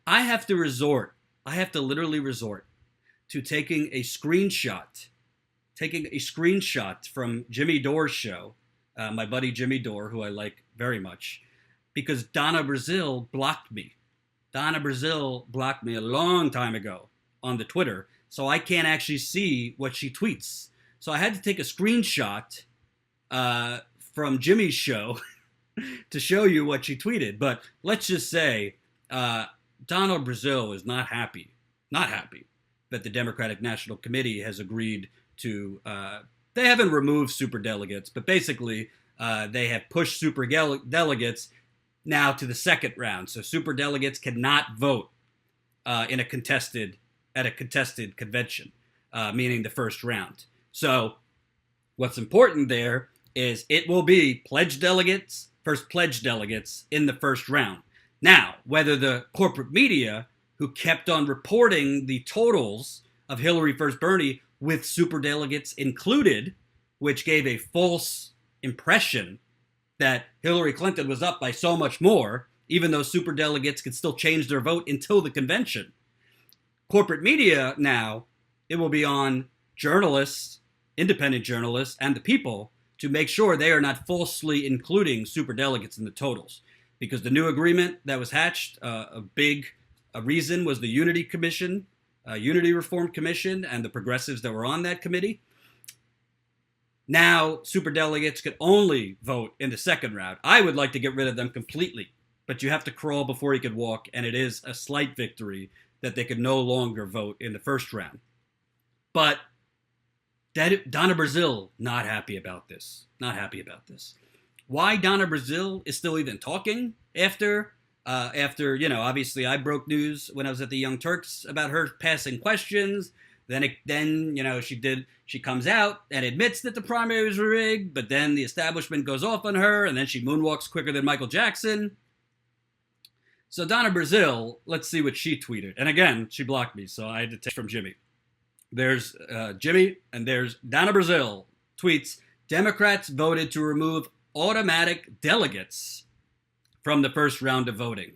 I have to resort, I have to literally resort to taking a screenshot from Jimmy Dore's show, my buddy Jimmy Dore, who I like very much, because Donna Brazile blocked me. Donna Brazile blocked me a long time ago on the Twitter, so I can't actually see what she tweets. So I had to take a screenshot from Jimmy's show to show you what she tweeted. But let's just say Donna Brazile is not happy that the Democratic National Committee has agreed to. They haven't removed superdelegates, but basically they have pushed superdelegates now to the second round. So superdelegates cannot vote in a contested convention, meaning the first round. So what's important there is it will be first pledged delegates in the first round. Now, whether the corporate media, who kept on reporting the totals of Hillary versus Bernie with superdelegates included, which gave a false impression that Hillary Clinton was up by so much more, even though superdelegates could still change their vote until the convention. Corporate media now, it will be on journalists, independent journalists, and the people to make sure they are not falsely including superdelegates in the totals. Because the new agreement that was hatched, a reason was the Unity Commission, Unity Reform Commission, and the progressives that were on that committee. Now, superdelegates could only vote in the second round. I would like to get rid of them completely, but you have to crawl before you could walk, and it is a slight victory that they could no longer vote in the first round. But Donna Brazile, not happy about this. Not happy about this. Why Donna Brazile is still even talking after, obviously I broke news when I was at the Young Turks about her passing questions. Then she comes out and admits that the primaries were rigged, but then the establishment goes off on her, and then she moonwalks quicker than Michael Jackson. So Donna Brazile, let's see what she tweeted. And again, she blocked me, so I had to take from Jimmy. There's Jimmy, and there's Donna Brazile tweets, Democrats voted to remove automatic delegates from the first round of voting.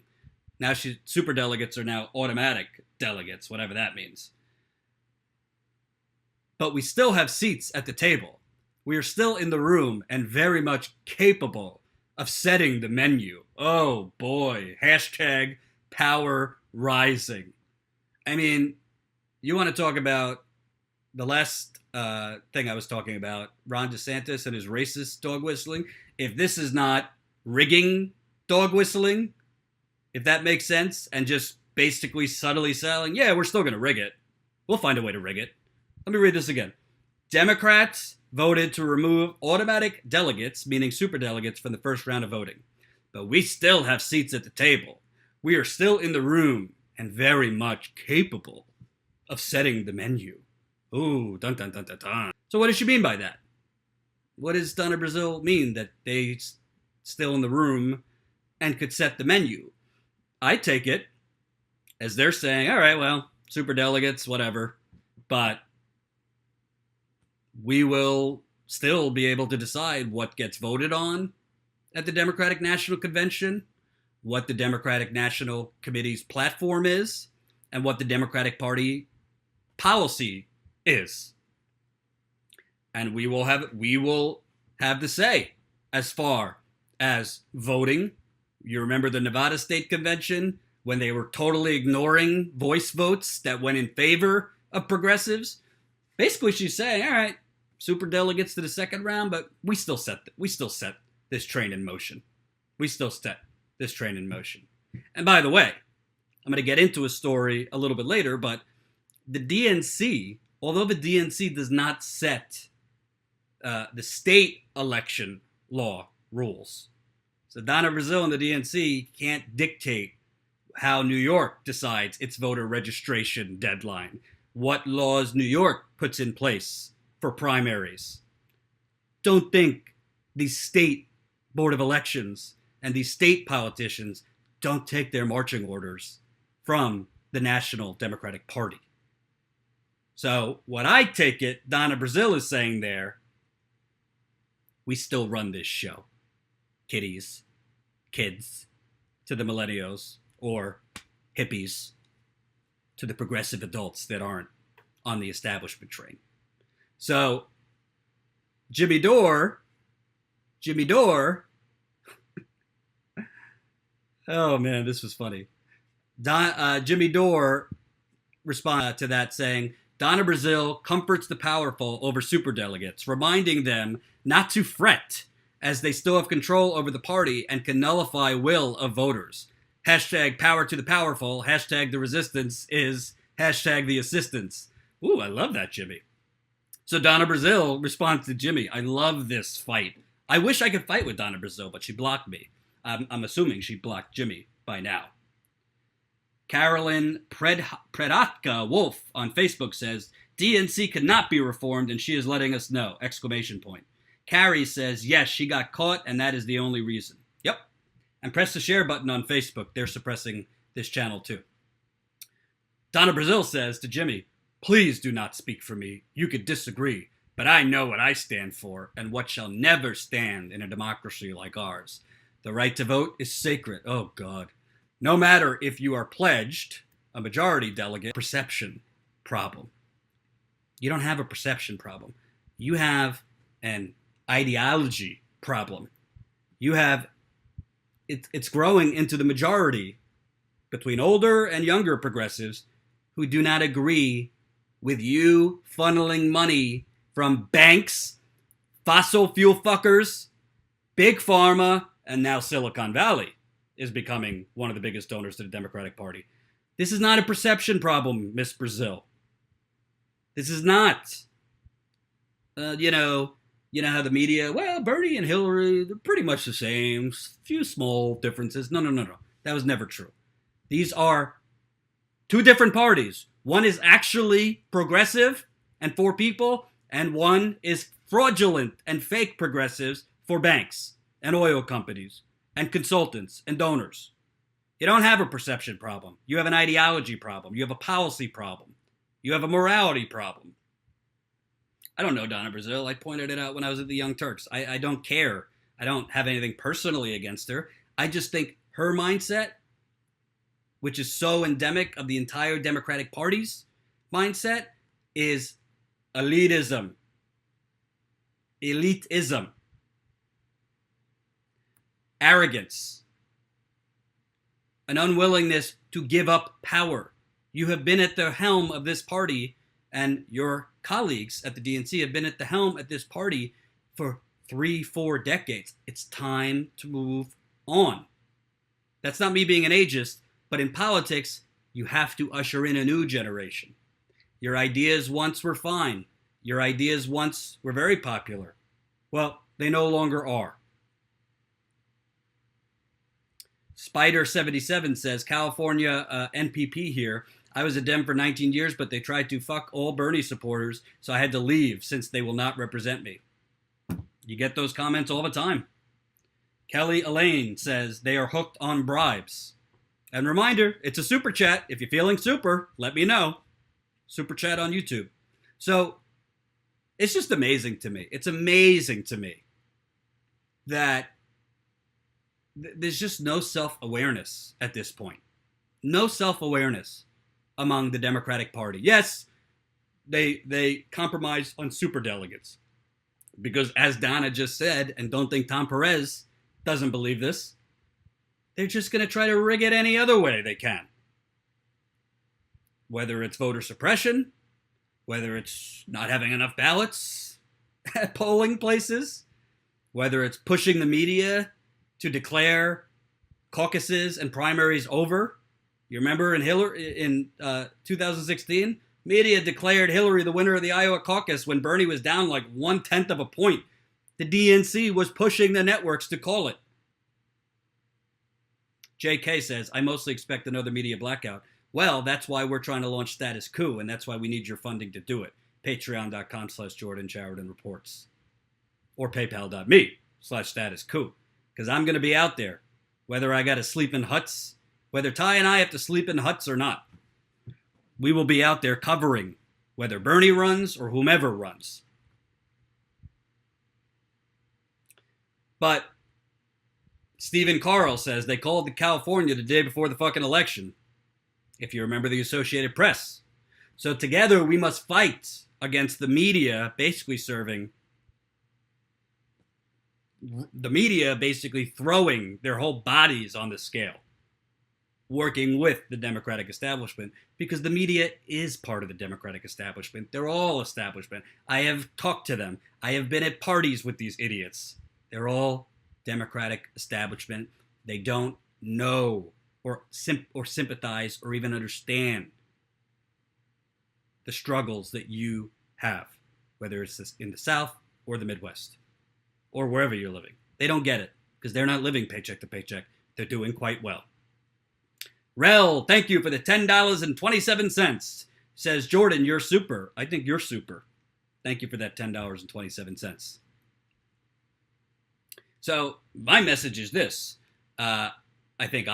Now superdelegates are now automatic delegates, whatever that means. But we still have seats at the table. We are still in the room and very much capable of setting the menu. Oh boy, hashtag power rising. I mean, you want to talk about the last thing I was talking about, Ron DeSantis and his racist dog whistling. If this is not rigging dog whistling, if that makes sense, and just basically subtly selling, yeah, we're still going to rig it. We'll find a way to rig it. Let me read this again. Democrats voted to remove automatic delegates, meaning superdelegates, from the first round of voting. But we still have seats at the table. We are still in the room and very much capable of setting the menu. Ooh, dun dun dun dun dun. So what does she mean by that? What does Donna Brazile mean that they still in the room and could set the menu? I take it as they're saying, all right, well, superdelegates, whatever, but we will still be able to decide what gets voted on at the Democratic National Convention, what the Democratic National Committee's platform is, and what the Democratic Party policy is. And we will have the say as far as voting. You remember the Nevada State Convention when they were totally ignoring voice votes that went in favor of progressives? Basically, she's saying, all right, super delegates to the second round, but we still set this train in motion. We still set this train in motion. And by the way, I'm going to get into a story a little bit later, but the DNC, although the DNC does not set the state election law rules, so Donna Brazile and the DNC can't dictate how New York decides its voter registration deadline, what laws New York puts in place for primaries. Don't think these state board of elections and these state politicians don't take their marching orders from the National Democratic Party. So what I take it Donna Brazile is saying there, we still run this show. Kids, to the millennials, or hippies to the progressive adults that aren't on the establishment train. So Jimmy Dore, oh man, this was funny. Jimmy Dore responded to that saying, Donna Brazile comforts the powerful over superdelegates, reminding them not to fret as they still have control over the party and can nullify will of voters. Hashtag power to the powerful. Hashtag the resistance is hashtag the assistance. Ooh, I love that, Jimmy. So Donna Brazile responds to Jimmy, I love this fight. I wish I could fight with Donna Brazile, but she blocked me. I'm assuming she blocked Jimmy by now. Carolyn Predatka Wolf on Facebook says, DNC cannot be reformed and she is letting us know! Exclamation point. Carrie says, yes, she got caught and that is the only reason. Yep. And press the share button on Facebook. They're suppressing this channel too. Donna Brazile says to Jimmy, please do not speak for me. You could disagree, but I know what I stand for and what shall never stand in a democracy like ours. The right to vote is sacred. Oh, God. No matter if you are pledged, a majority delegate, perception problem. You don't have a perception problem. You have an ideology problem. You have, it's growing into the majority between older and younger progressives who do not agree with you funneling money from banks, fossil fuel fuckers, big pharma, and now Silicon Valley is becoming one of the biggest donors to the Democratic Party. This is not a perception problem, Miss Brazile. This is not. You know how the media, well, Bernie and Hillary, they're pretty much the same. Few small differences. No. That was never true. These are two different parties. One is actually progressive and for people, and one is fraudulent and fake progressives for banks and oil companies and consultants and donors. You don't have a perception problem. You have an ideology problem. You have a policy problem. You have a morality problem. I don't know Donna Brazile. I pointed it out when I was at the Young Turks. I don't care. I don't have anything personally against her. I just think her mindset, which is so endemic of the entire Democratic Party's mindset, is elitism. Elitism. Arrogance. An unwillingness to give up power. You have been at the helm of this party, and your colleagues at the DNC have been at the helm at this party for 3-4 decades. It's time to move on. That's not me being an ageist, but in politics, you have to usher in a new generation. Your ideas once were fine. Your ideas once were very popular. Well, they no longer are. Spider77 says, California NPP here. I was a Dem for 19 years, but they tried to fuck all Bernie supporters, so I had to leave since they will not represent me. You get those comments all the time. Kelly Elaine says, they are hooked on bribes. And reminder, it's a super chat. If you're feeling super, let me know. Super chat on YouTube. So it's just amazing to me. It's amazing to me that there's just no self-awareness at this point. No self-awareness among the Democratic Party. Yes, they compromise on superdelegates. Because as Donna just said, and don't think Tom Perez doesn't believe this, they're just going to try to rig it any other way they can. Whether it's voter suppression, whether it's not having enough ballots at polling places, whether it's pushing the media to declare caucuses and primaries over. You remember in 2016, media declared Hillary the winner of the Iowa caucus when Bernie was down like 1/10 of a point. The DNC was pushing the networks to call it. JK says, I mostly expect another media blackout. Well, that's why we're trying to launch Status Coup, and that's why we need your funding to do it. Patreon.com/Jordan Sheridan Reports. Or PayPal.me/Status Coup. Because I'm going to be out there, whether I got to sleep in huts, whether Ty and I have to sleep in huts or not. We will be out there covering whether Bernie runs or whomever runs. But Stephen Carl says they called California the day before the fucking election. if you remember the Associated Press. So together we must fight against the media basically throwing their whole bodies on the scale, working with the Democratic establishment, because the media is part of the Democratic establishment. They're all establishment. I have talked to them. I have been at parties with these idiots. They're all Democratic establishment. They don't know or sympathize or even understand the struggles that you have, whether it's in the South or the Midwest or wherever you're living. They don't get it because they're not living paycheck to paycheck. They're doing quite well. Rel, thank you for the $10.27. Says, Jordan, you're super. I think you're super. Thank you for that $10.27. So my message is this. I think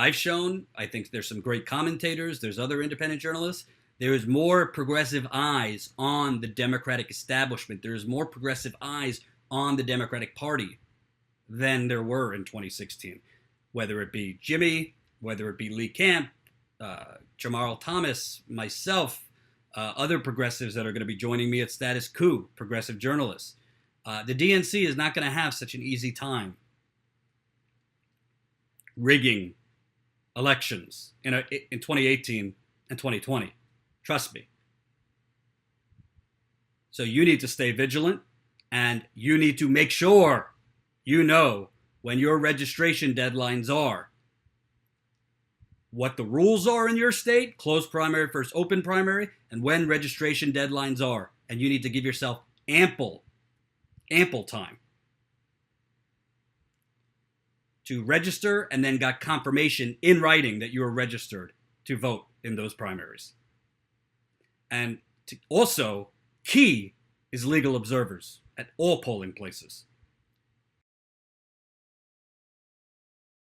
there's some great commentators. There's other independent journalists. There is more progressive eyes on the Democratic establishment. There is more progressive eyes on the Democratic Party than there were in 2016. Whether it be Jimmy, whether it be Lee Camp, Jamarl Thomas, myself, other progressives that are going to be joining me at Status Coup, progressive journalists. The DNC is not going to have such an easy time rigging elections in 2018 and 2020. Trust me. So you need to stay vigilant, and you need to make sure you know when your registration deadlines are, what the rules are in your state, closed primary versus open primary, and when registration deadlines are. And you need to give yourself ample time to register, and then got confirmation in writing that you are registered to vote in those primaries. And also, key is legal observers at all polling places.